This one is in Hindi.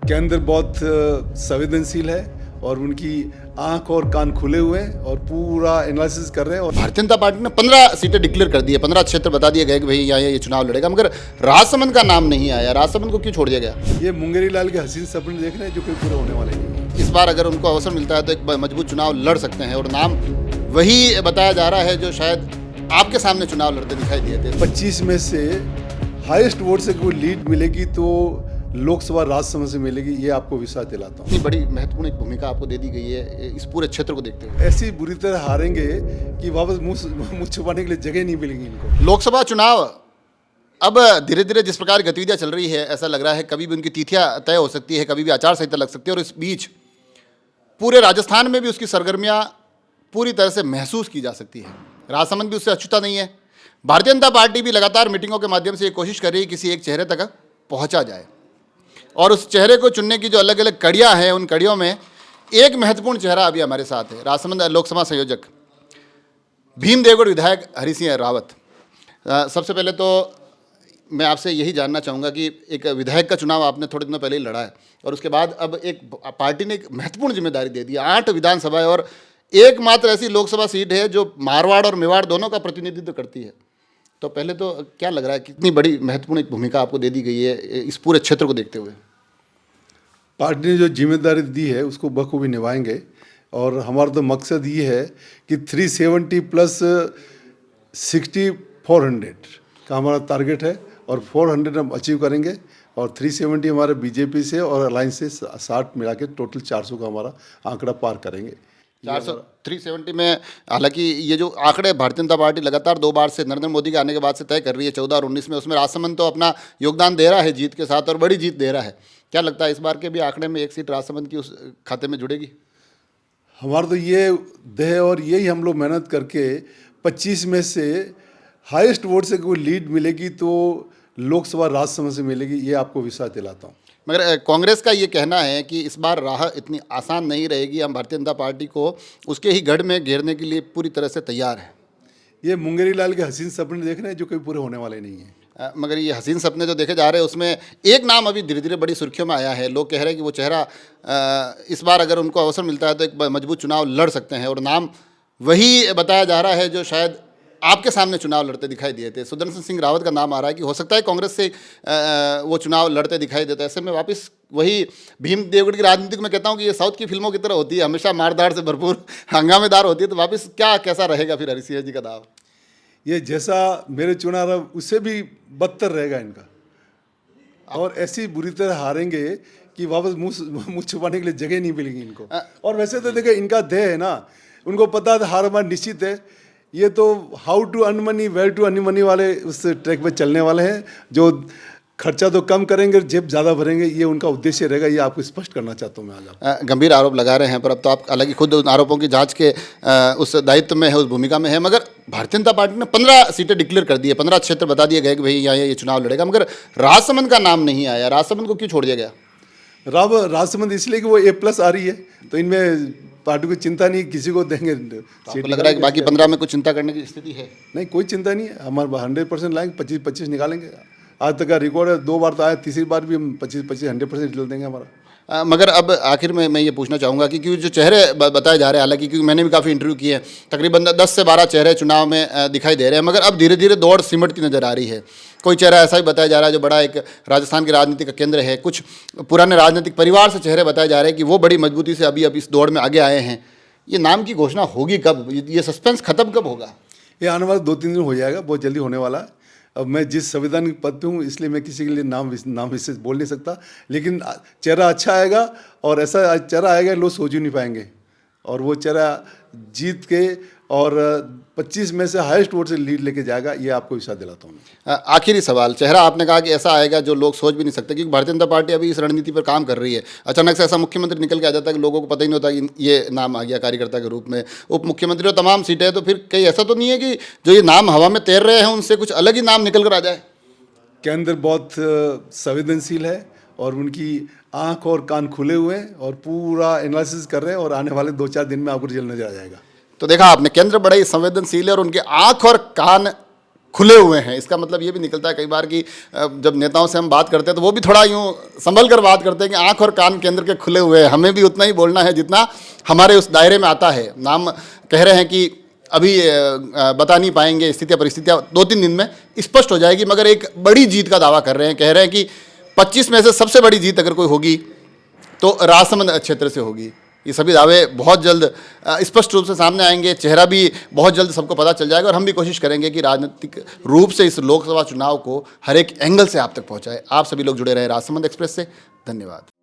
के अंदर बहुत संवेदनशील है और उनकी आंख और कान खुले हुए हैं और पूरा एनालिसिस कर रहे हैं। और भारतीय जनता पार्टी ने 15 सीटें डिक्लेयर कर दी है, 15 क्षेत्र बता दिए गए कि भाई यहाँ ये चुनाव लड़ेगा, मगर राजसमंद का नाम नहीं आया। राजसमंद को क्यों छोड़ दिया गया? ये मुंगेरी लाल के हसीन सपने देख रहे हैं जो कोई पूरे होने वाले नहीं है। इस बार अगर उनको अवसर मिलता है तो एक मजबूत चुनाव लड़ सकते हैं और नाम वही बताया जा रहा है जो शायद आपके सामने चुनाव लड़ते दिखाई दिए थे। 25 में से हाईएस्ट वोट से कोई लीड मिलेगी तो लोकसभा राज्यसभा से मिलेगी, ये आपको विश्वास दिलाता हूँ। इतनी बड़ी महत्वपूर्ण एक भूमिका आपको दे दी गई है इस पूरे क्षेत्र को देखते हुए। ऐसी बुरी तरह हारेंगे कि वापस मुंह छुपाने के लिए जगह नहीं मिलेगी इनको। लोकसभा चुनाव अब धीरे धीरे जिस प्रकार गतिविधियां चल रही है, ऐसा लग रहा है कभी भी उनकी तिथियां तय हो सकती है, कभी भी आचार संहिता लग सकती है। और इस बीच पूरे राजस्थान में भी उसकी सरगर्मियां पूरी तरह से महसूस की जा सकती है। राजसमंद भी उससे अछूता नहीं है। भारतीय जनता पार्टी भी लगातार मीटिंगों के माध्यम से ये कोशिश कर रही है किसी एक चेहरे तक पहुंचा जाए और उस चेहरे को चुनने की जो अलग अलग कड़ियां हैं, उन कड़ियों में एक महत्वपूर्ण चेहरा अभी हमारे साथ है। राजसमंद लोकसभा संयोजक भीम देवगढ़ विधायक हरि सिंह रावत। सबसे पहले तो मैं आपसे यही जानना चाहूँगा कि एक विधायक का चुनाव आपने थोड़े दिनों पहले ही लड़ा है और उसके बाद अब एक पार्टी ने एक महत्वपूर्ण जिम्मेदारी दे दी। 8 विधानसभा है और एकमात्र ऐसी लोकसभा सीट है जो मारवाड़ और मेवाड़ दोनों का प्रतिनिधित्व करती है। तो पहले तो क्या लग रहा है, कितनी बड़ी महत्वपूर्ण एक भूमिका आपको दे दी गई है इस पूरे क्षेत्र को देखते हुए? पार्टी ने जो जिम्मेदारी दी है उसको बखूबी निभाएंगे और हमारा तो मकसद ये है कि 370 प्लस 60 400 का हमारा टारगेट है और 400 हम अचीव करेंगे और 370 हमारे बीजेपी से और अलायंस से 60 मिला के टोटल 400 का हमारा आंकड़ा पार करेंगे। 400 370 में, हालांकि ये जो आंकड़े भारतीय जनता पार्टी लगातार 2 बार से नरेंद्र मोदी के आने के बाद से तय कर रही है, 14 और 19 में, उसमें राजसमंद तो अपना योगदान दे रहा है जीत के साथ और बड़ी जीत दे रहा है। क्या लगता है इस बार के भी आंकड़े में एक सीट राजसमंद की उस खाते में जुड़ेगी? हमारा तो ये देह और यही हम लोग मेहनत करके 25 में से हाईएस्ट वोट से कोई लीड मिलेगी तो लोकसभा राज्यसभा से मिलेगी, ये आपको विश्वास दिलाता हूँ। मगर कांग्रेस का ये कहना है कि इस बार राह इतनी आसान नहीं रहेगी, हम भारतीय जनता पार्टी को उसके ही गढ़ में घेरने के लिए पूरी तरह से तैयार है। ये मुंगेरी लाल के हसीन सपने देख रहे हैं जो कभी पूरे होने वाले नहीं हैं। मगर ये हसीन सपने जो देखे जा रहे हैं उसमें एक नाम अभी धीरे धीरे बड़ी सुर्खियों में आया है। लोग कह रहे हैं कि वो चेहरा इस बार अगर उनको अवसर मिलता है तो एक मजबूत चुनाव लड़ सकते हैं और नाम वही बताया जा रहा है जो शायद आपके सामने चुनाव लड़ते दिखाई दिए थे। सुदर्शन सिंह रावत का नाम आ रहा है कि हो सकता है कांग्रेस से वो चुनाव लड़ते दिखाई देते। ऐसे में वापस वही भीम देवगढ़ की राजनीति को मैं कहता हूँ कि ये साउथ की फिल्मों की तरह होती है, हमेशा मारदार से भरपूर हंगामेदार होती है। तो वापस कैसा रहेगा फिर हरि सिंह जी का दाव? ये जैसा मेरे चुना रहा उससे भी बदतर रहेगा इनका और ऐसी बुरी तरह हारेंगे कि वापस मुंह छुपाने के लिए जगह नहीं मिलेगी इनको। और वैसे तो देखो इनका ध्येय है ना, उनको पता है हार हमारा निश्चित है। ये तो how to earn money where to earn money वाले उस ट्रैक पे चलने वाले हैं, जो खर्चा तो कम करेंगे जेब ज़्यादा भरेंगे, ये उनका उद्देश्य रहेगा। ये आपको स्पष्ट करना चाहता हूँ मैं आज। गंभीर आरोप लगा रहे हैं पर अब तो आप हालांकि खुद उन आरोपों की जांच के उस दायित्व में है, उस भूमिका में है। मगर भारतीय जनता पार्टी ने 15 सीटें डिक्लेयर कर दी है, 15 क्षेत्र बता दिए गए कि भाई यहाँ ये चुनाव लड़ेगा, मगर राजसमंद का नाम नहीं आया। राजसमंद को क्यों छोड़ दिया गया? राजसमंद इसलिए कि वो A+ आ रही है तो इनमें पार्टी को चिंता नहीं, किसी को देंगे। आपको लग रहा है कि बाकी 15 में कुछ चिंता करने की स्थिति है? नहीं, कोई चिंता नहीं है। हमारे 100% लाएंगे, 25-25 निकालेंगे। आज तक का रिकॉर्ड है, 2 बार तो आया, तीसरी बार भी हम 25-25 100% रिजल्ट देंगे हमारा। मगर अब आखिर में मैं ये पूछना चाहूँगा कि जो चेहरे बताए जा रहे हैं, हालांकि क्योंकि मैंने भी काफ़ी इंटरव्यू किए हैं, तकरीबन 10 से 12 चेहरे चुनाव में दिखाई दे रहे हैं, मगर अब धीरे धीरे दौड़ सिमटती नजर आ रही है। कोई चेहरा ऐसा भी बताया जा रहा है जो बड़ा एक राजस्थान की राजनीति का केंद्र है, कुछ पुराने राजनीतिक परिवार से चेहरे बताए जा रहे हैं कि वो बड़ी मजबूती से अभी इस दौड़ में आगे आए हैं। ये नाम की घोषणा होगी कब? ये सस्पेंस खत्म कब होगा? ये आने वाले 2-3 दिन हो जाएगा, बहुत जल्दी होने वाला है। अब मैं जिस संवैधानिक पद पे हूँ इसलिए मैं किसी के लिए नाम विशेष बोल नहीं सकता, लेकिन चेहरा अच्छा आएगा और ऐसा चेहरा आएगा लोग सोच ही नहीं पाएंगे और वो चेहरा जीत के और 25 में से हाईएस्ट वोट से लीड लेके जाएगा, ये आपको विश्वास दिलाता हूँ। आखिरी सवाल, चेहरा आपने कहा कि ऐसा आएगा जो लोग सोच भी नहीं सकते, क्योंकि भारतीय जनता पार्टी अभी इस रणनीति पर काम कर रही है। अचानक से ऐसा मुख्यमंत्री निकल के आ जाता है कि लोगों को पता ही नहीं होता कि ये नाम आ गया कार्यकर्ता के रूप में, उप मुख्यमंत्री और तमाम सीटें। तो फिर कहीं ऐसा तो नहीं है कि जो ये नाम हवा में तैर रहे हैं उनसे कुछ अलग ही नाम निकल कर आ जाए? के अंदर बहुत संवेदनशील है और उनकी आंख और कान खुले हुए हैं और पूरा एनालिसिस कर रहे हैं और आने वाले 2-4 दिन में आपको रिजल्ट नजर आ जाएगा। तो देखा आपने, केंद्र बड़ा ही संवेदनशील है और उनके आंख और कान खुले हुए हैं। इसका मतलब ये भी निकलता है कई बार कि जब नेताओं से हम बात करते हैं तो वो भी थोड़ा यूँ संभल कर बात करते हैं कि आंख और कान केंद्र के खुले हुए हैं, हमें भी उतना ही बोलना है जितना हमारे उस दायरे में आता है। नाम कह रहे हैं कि अभी बता नहीं पाएंगे, स्थितियाँ परिस्थितियाँ 2-3 दिन में स्पष्ट हो जाएगी, मगर एक बड़ी जीत का दावा कर रहे हैं। कह रहे हैं कि 25 में से सबसे बड़ी जीत अगर कोई होगी तो राजसमंद क्षेत्र से होगी। ये सभी दावे बहुत जल्द स्पष्ट रूप से सामने आएंगे, चेहरा भी बहुत जल्द सबको पता चल जाएगा और हम भी कोशिश करेंगे कि राजनीतिक रूप से इस लोकसभा चुनाव को हर एक एंगल से आप तक पहुंचाए। आप सभी लोग जुड़े रहे राजसमंद एक्सप्रेस से। धन्यवाद।